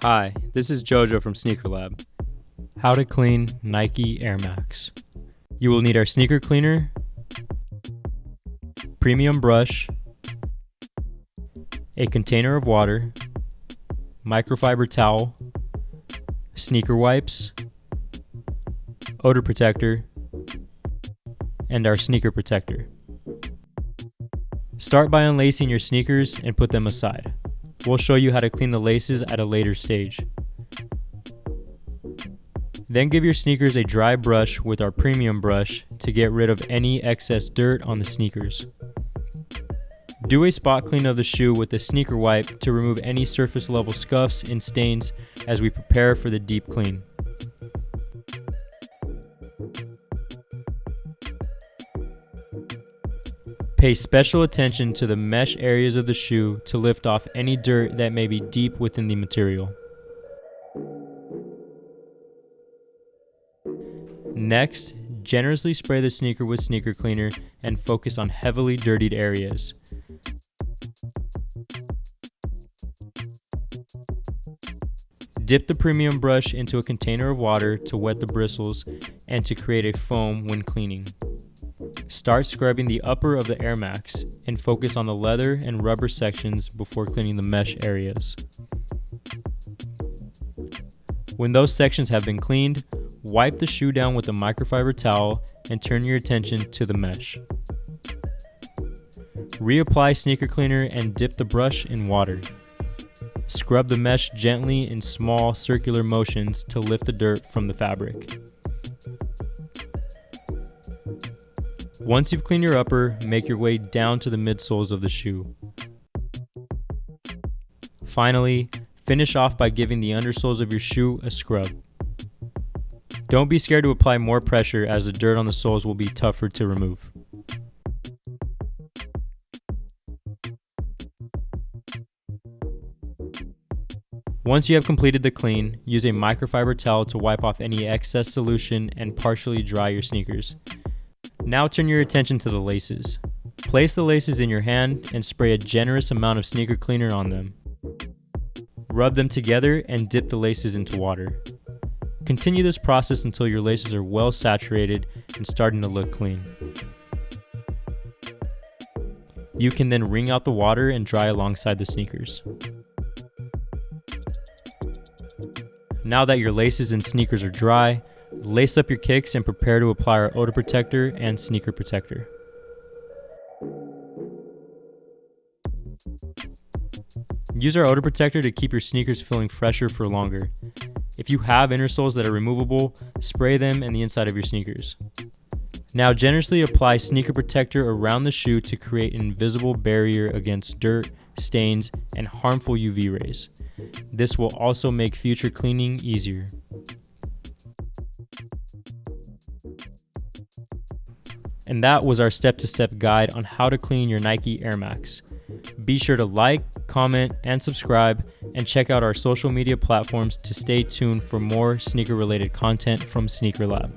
Hi, this is Jojo from Sneaker Lab. How to clean Nike Air Max. You will need our sneaker cleaner, premium brush, a container of water, microfiber towel, sneaker wipes, odor protector, and our sneaker protector. Start by unlacing your sneakers and put them aside. We'll show you how to clean the laces at a later stage. Then give your sneakers a dry brush with our premium brush to get rid of any excess dirt on the sneakers. Do a spot clean of the shoe with a sneaker wipe to remove any surface level scuffs and stains as we prepare for the deep clean. Pay special attention to the mesh areas of the shoe to lift off any dirt that may be deep within the material. Next, generously spray the sneaker with sneaker cleaner and focus on heavily dirtied areas. Dip the premium brush into a container of water to wet the bristles and to create a foam when cleaning. Start scrubbing the upper of the Air Max and focus on the leather and rubber sections before cleaning the mesh areas. When those sections have been cleaned, wipe the shoe down with a microfiber towel and turn your attention to the mesh. Reapply sneaker cleaner and dip the brush in water. Scrub the mesh gently in small circular motions to lift the dirt from the fabric. Once you've cleaned your upper, make your way down to the midsoles of the shoe. Finally, finish off by giving the undersoles of your shoe a scrub. Don't be scared to apply more pressure as the dirt on the soles will be tougher to remove. Once you have completed the clean, use a microfiber towel to wipe off any excess solution and partially dry your sneakers. Now turn your attention to the laces. Place the laces in your hand and spray a generous amount of sneaker cleaner on them. Rub them together and dip the laces into water. Continue this process until your laces are well saturated and starting to look clean. You can then wring out the water and dry alongside the sneakers. Now that your laces and sneakers are dry, lace up your kicks and prepare to apply our odor protector and sneaker protector. Use our odor protector to keep your sneakers feeling fresher for longer. If you have innersoles that are removable, spray them in the inside of your sneakers. Now generously apply sneaker protector around the shoe to create an invisible barrier against dirt, stains, and harmful UV rays. This will also make future cleaning easier. And that was our step-to-step guide on how to clean your Nike Air Max. Be sure to like, comment, and subscribe, and check out our social media platforms to stay tuned for more sneaker-related content from Sneaker Lab.